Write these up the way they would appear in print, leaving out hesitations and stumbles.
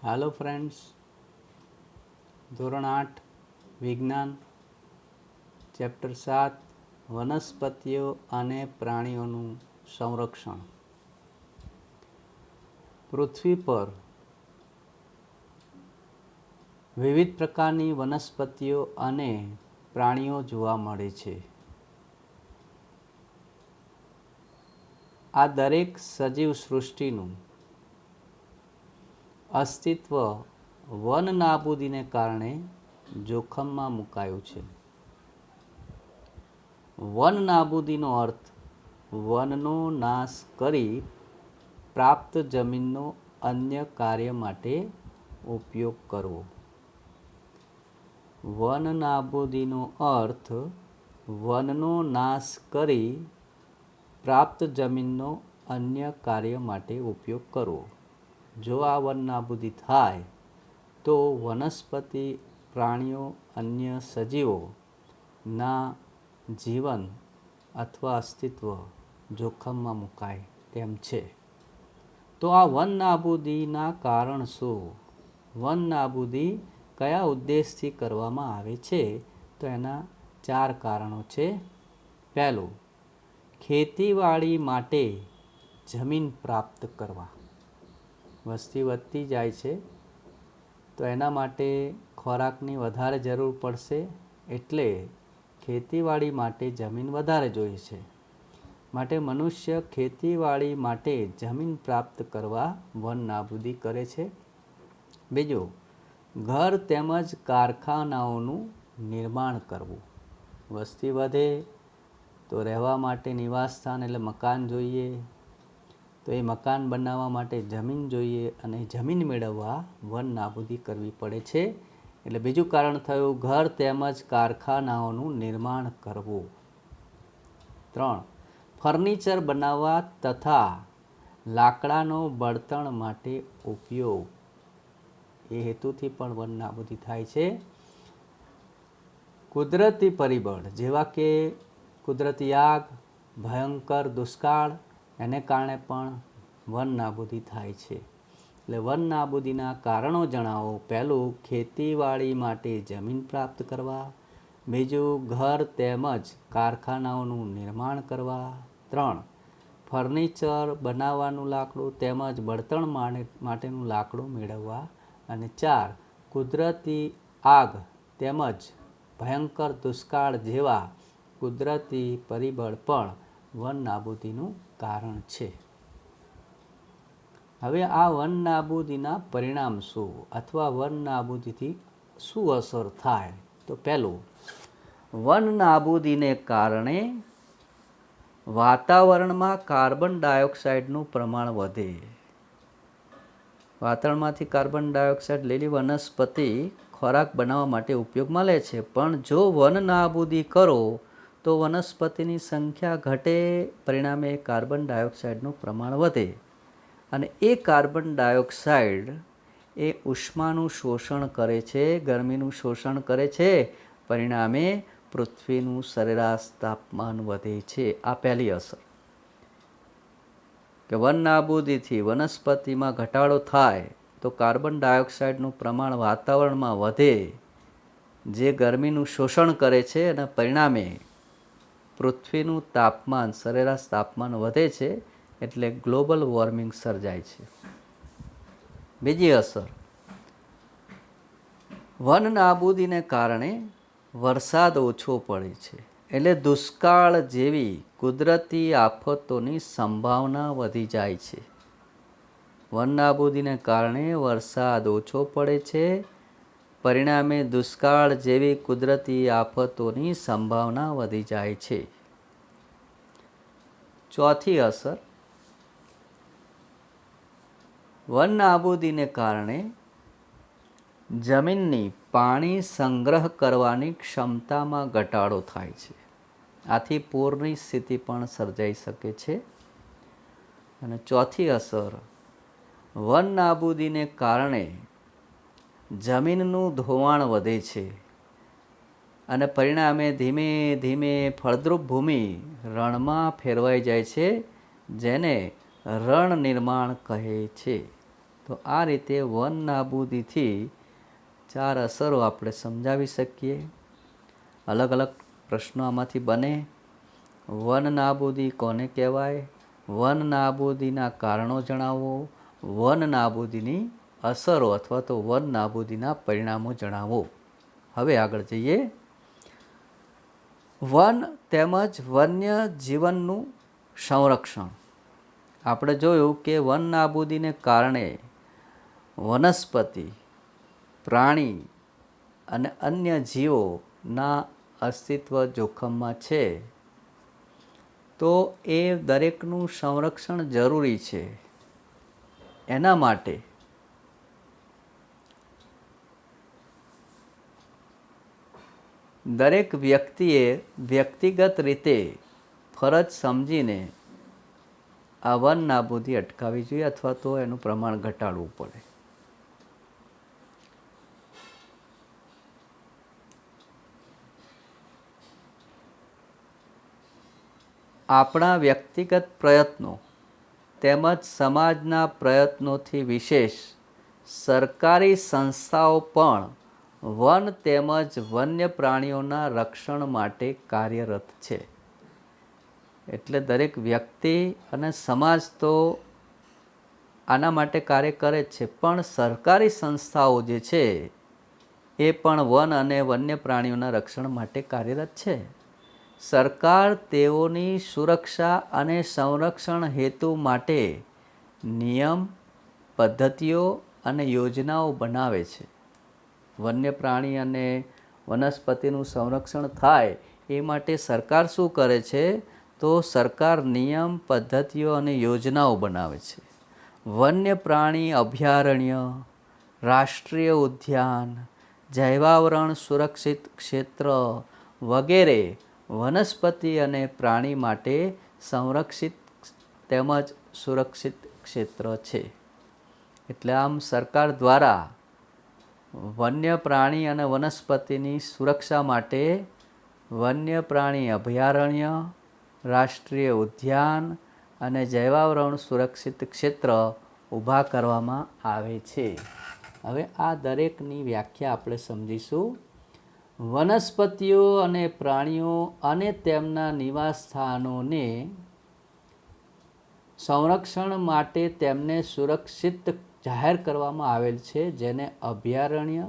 હાલો friends, ધોરણ 8 વિજ્ઞાન chapter 7 વનસ્પતિઓ અને પ્રાણીઓનું સંરક્ષણ. પૃથ્વી પર વિવિધ પ્રકારની વનસ્પતિઓ અને પ્રાણીઓ જોવા મળે છે. આ દરેક સજીવ સૃષ્ટિનું અસ્તિત્વ વન નાબૂદીને કારણે જોખમમાં મુકાયું છે. વન નાબૂદીનો અર્થ વનનો નાશ કરી પ્રાપ્ત જમીનનો અન્ય કાર્ય માટે ઉપયોગ કરવો. વન નાબૂદીનો અર્થ વનનો નાશ કરી પ્રાપ્ત જમીનનો અન્ય કાર્ય માટે ઉપયોગ કરવો. જો આ વન નાબૂદી થાય તો વનસ્પતિ, પ્રાણીઓ, અન્ય સજીવોના જીવન અથવા અસ્તિત્વ જોખમમાં મુકાય તેમ છે. તો આ વન નાબૂદીના કારણ શું? વન નાબૂદી કયા ઉદ્દેશથી કરવામાં આવે છે? તો એના 4 કારણો છે. પહેલું, ખેતીવાડી માટે જમીન પ્રાપ્ત કરવા. વસ્તી વધતી જાય છે તો એના માટે ખોરાકની વધારે જરૂર પડશે, એટલે ખેતીવાડી માટે જમીન વધારે જોઈએ છે. માટે મનુષ્ય ખેતીવાડી માટે જમીન પ્રાપ્ત કરવા વન નાબૂદી કરે છે. બીજું, ઘર તેમજ કારખાનાઓનું નિર્માણ કરવું. વસ્તી વધે તો રહેવા માટે નિવાસસ્થાન એટલે મકાન જોઈએ, તો એ મકાન બનાવવા માટે જમીન જોઈએ અને જમીન મેળવવા વન નાબૂદી કરવી પડે છે. એટલે બીજું કારણ થયું ઘર તેમજ કારખાનાઓનું નિર્માણ કરવું. 3, ફર્નિચર બનાવવા તથા લાકડાનો બળતણ માટે ઉપયોગ. એ હેતુથી પણ વન નાબૂદી થાય છે. કુદરતી પરિબળ જેવા કે કુદરતી આગ, ભયંકર દુષ્કાળ, એને કારણે પણ વન નાબૂદી થાય છે. એટલે વન નાબૂદીના કારણો જણાવો. પહેલું, ખેતીવાડી માટે જમીન પ્રાપ્ત કરવા. બીજું, ઘર તેમજ કારખાનાઓનું નિર્માણ કરવા. 3, ફર્નિચર બનાવવાનું લાકડું તેમજ બળતણ માટેનું લાકડું મેળવવા. અને 4, કુદરતી આગ તેમજ ભયંકર દુષ્કાળ જેવા કુદરતી પરિબળ પણ વન નાબૂદીનું કારણ છે. હવે આ વન નાબૂદીના પરિણામ શું અથવા વન નાબૂદીથી શું અસર થાય? તો પહેલું, વન નાબૂદીને કારણે વાતાવરણમાં કાર્બન ડાયોક્સાઇડનું પ્રમાણ વધે. વાતાવરણમાંથી કાર્બન ડાયોક્સાઇડ લીલી વનસ્પતિ ખોરાક બનાવવા માટે ઉપયોગમાં લે છે, પણ જો વન નાબૂદી કરો તો વનસ્પતિની સંખ્યા ઘટે, પરિણામે કાર્બન ડાયોક્સાઇડનું પ્રમાણ વધે. અને એ કાર્બન ડાયોક્સાઇડ એ ઉષ્માનું શોષણ કરે છે, ગરમીનું શોષણ કરે છે, પરિણામે પૃથ્વીનું સરેરાશ તાપમાન વધે છે. આ પહેલી અસર કે વન નાબૂદીથી વનસ્પતિમાં ઘટાડો થાય તો કાર્બન ડાયોક્સાઇડનું પ્રમાણ વાતાવરણમાં વધે, જે ગરમીનું શોષણ કરે છે અને પરિણામે પૃથ્વીનું તાપમાન, સરેરાશ તાપમાન વધે છે, એટલે ગ્લોબલ વોર્મિંગ સર્જાય છે. બીજી અસર, વન નાબૂદીને કારણે વરસાદ ઓછો પડે છે, એટલે દુષ્કાળ જેવી કુદરતી આફતોની સંભાવના વધી જાય છે. વન નાબૂદીને કારણે વરસાદ ઓછો પડે છે, પરિણામે દુષ્કાળ જેવી કુદરતી આફતોની સંભાવના વધી જાય છે. ચોથી અસર, વન નાબૂદીને કારણે જમીનની પાણી સંગ્રહ કરવાની ક્ષમતામાં ઘટાડો થાય છે. આથી પૂરની સ્થિતિ પણ સર્જાઈ શકે છે. અને ચોથી અસર, વન નાબૂદીને કારણે જમીનનું ધોવાણ વધે છે અને પરિણામે ધીમે ધીમે ફળદ્રુપ ભૂમિ રણમાં ફેરવાઈ જાય છે, જેને રણ નિર્માણ કહે છે. તો આ રીતે વન નાબૂદીથી 4 અસરો આપણે સમજાવી શકીએ. અલગ અલગ પ્રશ્નો આમાંથી બને. વન નાબૂદી કોને કહેવાય, વન નાબૂદીના કારણો જણાવો, વન નાબૂદીની અસરો અથવા તો વન નાબૂદીના પરિણામો જણાવો. હવે આગળ જઈએ. વન તેમજ વન્ય જીવનનું સંરક્ષણ. આપણે જોયું કે વન નાબૂદીને કારણે વનસ્પતિ, પ્રાણી અને અન્ય જીવોના અસ્તિત્વ જોખમમાં છે. તો એ દરેકનું સંરક્ષણ જરૂરી છે. એના માટે દરેક વ્યક્તિએ વ્યક્તિગત રીતે ફરજ સમજીને આ વન નાબૂદી અટકાવવી જોઈએ અથવા તો એનું પ્રમાણ ઘટાડવું પડે. આપણા વ્યક્તિગત પ્રયત્નો તેમજ સમાજના પ્રયત્નોથી વિશેષ સરકારી સંસ્થાઓ પણ વન તેમજ વન્ય પ્રાણીઓના રક્ષણ માટે કાર્યરત છે. એટલે દરેક વ્યક્તિ અને સમાજ તો આના માટે કાર્ય કરે જ છે, પણ સરકારી સંસ્થાઓ જે છે એ પણ વન અને વન્ય પ્રાણીઓના રક્ષણ માટે કાર્યરત છે. સરકાર તેઓની સુરક્ષા અને સંરક્ષણ હેતુ માટે નિયમ, પદ્ધતિઓ અને યોજનાઓ બનાવે છે. વન્ય પ્રાણી અને વનસ્પતિનું સંરક્ષણ થાય એ માટે સરકાર શું કરે છે, તો સરકાર નિયમ, પદ્ધતિઓ અને યોજનાઓ બનાવે છે. વન્ય પ્રાણી અભયારણ્ય, રાષ્ટ્રીય ઉદ્યાન, જૈવાવરણ સુરક્ષિત ક્ષેત્ર વગેરે વનસ્પતિ અને પ્રાણી માટે સંરક્ષિત તેમજ સુરક્ષિત ક્ષેત્ર છે. એટલે આમ સરકાર દ્વારા વન્ય પ્રાણી અને વનસ્પતિની સુરક્ષા માટે વન્ય પ્રાણી અભયારણ્ય, રાષ્ટ્રીય ઉદ્યાન અને જૈવાવરણ સુરક્ષિત ક્ષેત્ર ઊભા કરવામાં આવે છે. હવે આ દરેકની વ્યાખ્યા આપણે સમજીશું. વનસ્પતિઓ અને પ્રાણીઓ અને તેમના નિવાસ સ્થાનોને સંરક્ષણ માટે તેમને સુરક્ષિત જાહેર કરવામાં આવેલ છે, જેને અભયારણ્ય,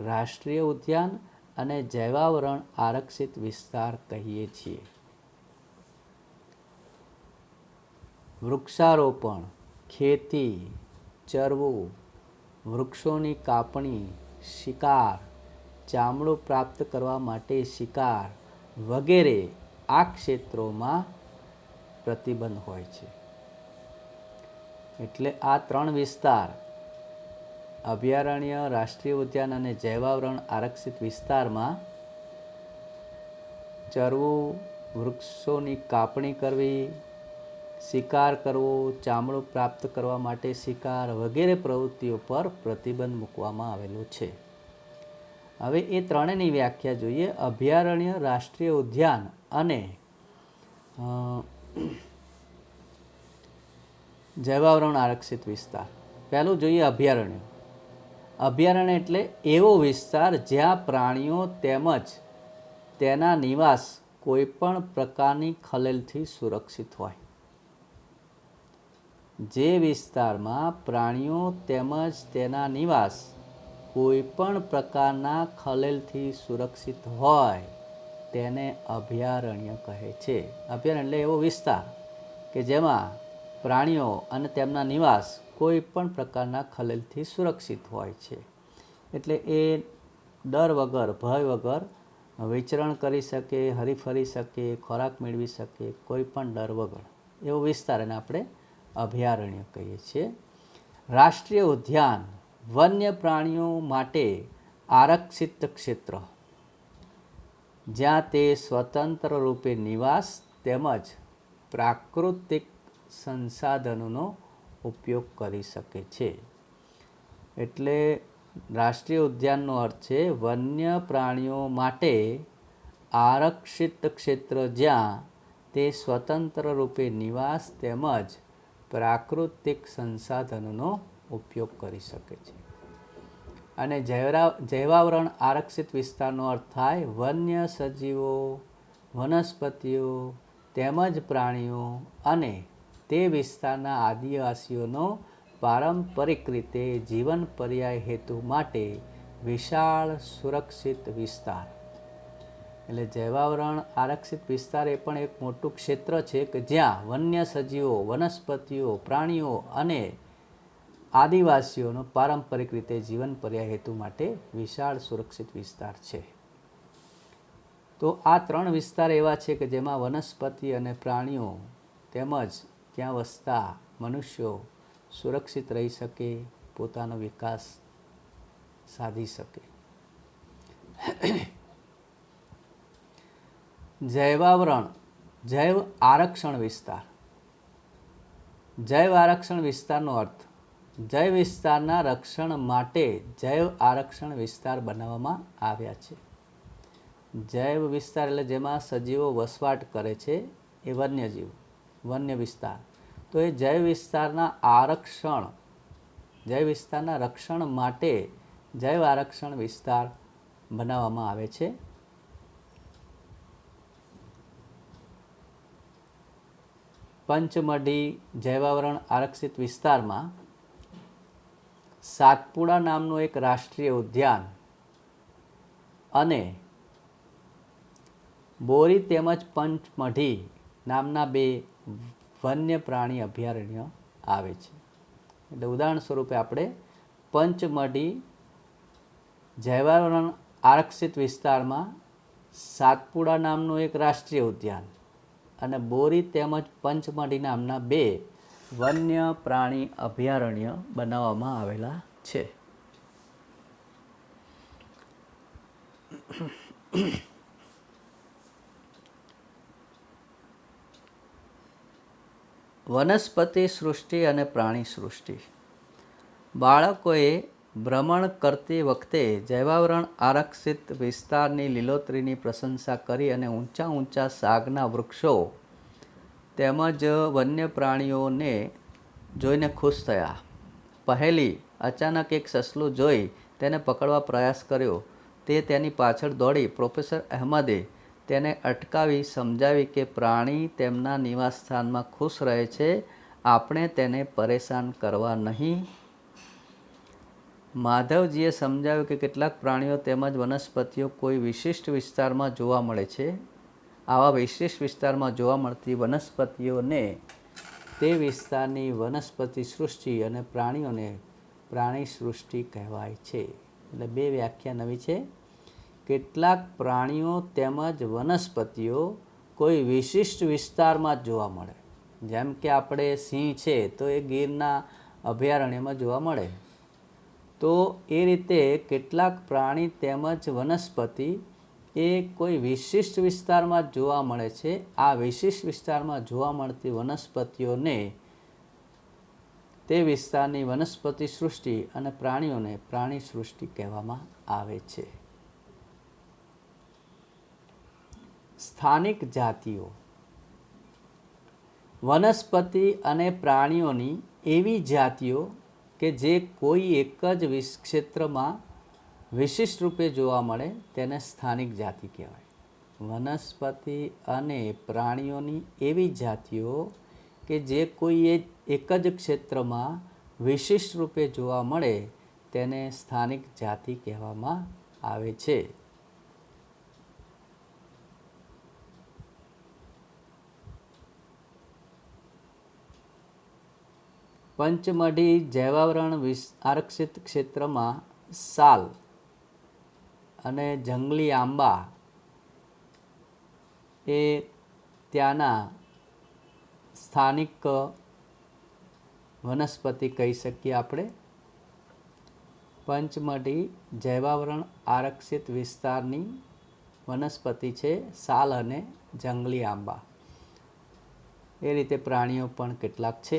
રાષ્ટ્રીય ઉદ્યાન અને જૈવાવરણ આરક્ષિત વિસ્તાર કહીએ છીએ. વૃક્ષારોપણ, ખેતી, ચરવું, વૃક્ષોની કાપણી, શિકાર, ચામડું પ્રાપ્ત કરવા માટે શિકાર વગેરે આ ક્ષેત્રોમાં પ્રતિબંધ હોય છે. એટલે આ 3 વિસ્તાર અભયારણ્ય, રાષ્ટ્રીય ઉદ્યાન અને જૈવાવરણ આરક્ષિત વિસ્તારમાં ચરવું, વૃક્ષોની કાપણી કરવી, શિકાર કરવો, ચામડું પ્રાપ્ત કરવા માટે શિકાર વગેરે પ્રવૃત્તિઓ પર પ્રતિબંધ મૂકવામાં આવેલો છે. હવે એ ત્રણેયની વ્યાખ્યા જોઈએ. અભયારણ્ય, રાષ્ટ્રીય ઉદ્યાન અને જૈવાવરણ આરક્ષિત વિસ્તાર. પહેલું જોઈએ અભયારણ્ય. અભયારણ્ય એટલે એવો વિસ્તાર જ્યાં પ્રાણીઓ તેમજ તેના નિવાસ કોઈપણ પ્રકારની ખલેલથી સુરક્ષિત હોય. જે વિસ્તારમાં પ્રાણીઓ તેમજ તેના નિવાસ કોઈપણ પ્રકારના ખલેલથી સુરક્ષિત હોય તેને અભયારણ્ય કહે છે. અભયારણ્ય એટલે એવો વિસ્તાર કે જેમાં પ્રાણીઓ અને તેમના નિવાસ કોઈ પણ પ્રકારના ખલેલથી સુરક્ષિત હોય છે. એટલે એ ડર વગર, ભય વગર વિચરણ કરી શકે, હરીફરી શકે, ખોરાક મેળવી શકે, કોઈ પણ ડર વગર એવો વિસ્તાર એને આપણે અભયારણ્ય કહીએ છીએ. રાષ્ટ્રીય ઉદ્યાન વન્ય પ્રાણીઓ માટે આરક્ષિત ક્ષેત્ર જ્યાં તે સ્વતંત્ર રૂપે નિવાસ તેમજ પ્રાકૃતિક સંસાધનોનો ઉપયોગ કરી શકે છે. એટલે રાષ્ટ્રીય ઉદ્યાનનો અર્થ છે વન્ય પ્રાણીઓ માટે આરક્ષિત ક્ષેત્ર જ્યાં તે સ્વતંત્ર રૂપે નિવાસ તેમજ પ્રાકૃતિક સંસાધનોનો ઉપયોગ કરી શકે છે. અને જૈવાવરણ આરક્ષિત વિસ્તારનો અર્થ થાય વન્ય સજીવો, વનસ્પતિઓ તેમજ પ્રાણીઓ અને તે વિસ્તારના આદિવાસીઓનો પારંપરિક રીતે જીવન પર્યાય હેતુ માટે વિશાળ સુરક્ષિત વિસ્તાર. એટલે જૈવાવરણ આરક્ષિત વિસ્તાર એ પણ એક મોટું ક્ષેત્ર છે કે જ્યાં વન્ય સજીવો, વનસ્પતિઓ, પ્રાણીઓ અને આદિવાસીઓનો પારંપરિક રીતે જીવન પર્યાય હેતુ માટે વિશાળ સુરક્ષિત વિસ્તાર છે. તો આ 3 વિસ્તાર એવા છે કે જેમાં વનસ્પતિ અને પ્રાણીઓ તેમજ ત્યાં વસતા મનુષ્યો સુરક્ષિત રહી શકે, પોતાનો વિકાસ સાધી શકે. જૈવાવરણ, જૈવ આરક્ષણ વિસ્તાર. જૈવ આરક્ષણ વિસ્તારનો અર્થ જૈવ વિસ્તારના રક્ષણ માટે જૈવ આરક્ષણ વિસ્તાર બનાવવામાં આવ્યા છે. જૈવ વિસ્તાર એટલે જેમાં સજીવો વસવાટ કરે છે એ વન્યજીવ, વન્ય વિસ્તાર. તો એ જૈવ વિસ્તારના રક્ષણ માટે જૈવ આરક્ષણ વિસ્તાર બનાવવામાં આવે છે. પંચમઢી જૈવાવરણ આરક્ષિત વિસ્તારમાં સાતપુડા નામનું એક રાષ્ટ્રીય ઉદ્યાન અને બોરી તેમજ પંચમઢી નામના 2 વન્ય પ્રાણી અભયારણ્ય આવે છે. એટલે ઉદાહરણ સ્વરૂપે આપણે પંચમઢી જૈવાવરણ આરક્ષિત વિસ્તારમાં સાતપુડા નામનું એક રાષ્ટ્રીય ઉદ્યાન અને બોરી તેમજ પંચમઢી નામના 2 વન્ય પ્રાણી અભયારણ્ય બનાવવામાં આવેલા છે. વનસ્પતિ સૃષ્ટિ અને પ્રાણી સૃષ્ટિ. બાળકોએ ભ્રમણ કરતી વખતે જૈવાવરણ આરક્ષિત વિસ્તારની લીલોતરીની પ્રશંસા કરી અને ઊંચા ઊંચા સાગના વૃક્ષો તેમજ વન્ય પ્રાણીઓને જોઈને ખુશ થયા. પહેલી અચાનક એક સસલું જોઈ તેને પકડવા પ્રયાસ કર્યો. તે તેની પાછળ દોડી પ્રોફેસર અહેમદે તેને અટકાવી સમજાવી કે પ્રાણી તેમના નિવાસસ્થાનમાં ખુશ રહે છે, આપણે તેને પરેશાન કરવા નહીં. માધવજીએ સમજાવ્યું કે કેટલાક પ્રાણીઓ તેમજ વનસ્પતિઓ કોઈ વિશિષ્ટ વિસ્તારમાં જોવા મળે છે. આવા વિશિષ્ટ વિસ્તારમાં જોવા મળતી વનસ્પતિઓને તે વિસ્તારની વનસ્પતિ સૃષ્ટિ અને પ્રાણીઓને પ્રાણી સૃષ્ટિ કહેવાય છે. એટલે 2 વ્યાખ્યા નવી છે. કેટલાક પ્રાણીઓ તેમજ વનસ્પતિઓ કોઈ વિશિષ્ટ વિસ્તારમાં જોવા મળે. જેમ કે આપણે સિંહ છે તો એ ગીરના અભયારણ્યમાં જોવા મળે. તો એ રીતે કેટલાક પ્રાણી તેમજ વનસ્પતિ એ કોઈ વિશિષ્ટ વિસ્તારમાં જોવા મળે છે. આ વિશિષ્ટ વિસ્તારમાં જોવા મળતી વનસ્પતિઓને તે વિસ્તારની વનસ્પતિ સૃષ્ટિ અને પ્રાણીઓને પ્રાણી સૃષ્ટિ કહેવામાં આવે છે. સ્થાનિક જાતિઓ. વનસ્પતિ અને પ્રાણીઓની એવી જાતિઓ કે જે કોઈ એક જ ક્ષેત્રમાં વિશિષ્ટ રૂપે જોવા મળે તેને સ્થાનિક જાતિ કહેવાય. વનસ્પતિ અને પ્રાણીઓની એવી જાતિઓ કે જે કોઈ એક જ ક્ષેત્રમાં વિશિષ્ટ રૂપે જોવા મળે તેને સ્થાનિક જાતિ કહેવામાં આવે છે. પંચમઢી જૈવાવરણ આરક્ષિત ક્ષેત્રમાં સાલ અને જંગલી આંબા એ ત્યાંના સ્થાનિક વનસ્પતિ કહી શકીએ આપણે. પંચમઢી જૈવાવરણ આરક્ષિત વિસ્તારની વનસ્પતિ છે સાલ અને જંગલી આંબા. એ રીતે પ્રાણીઓ પણ કેટલાક છે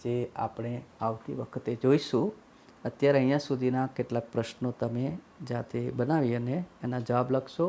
જે આપણે આવતી વખતે જોઈશું. અત્યારે અહીંયા સુધીના કેટલાક પ્રશ્નો તમે જાતે બનાવી અને એના જવાબ લખશો.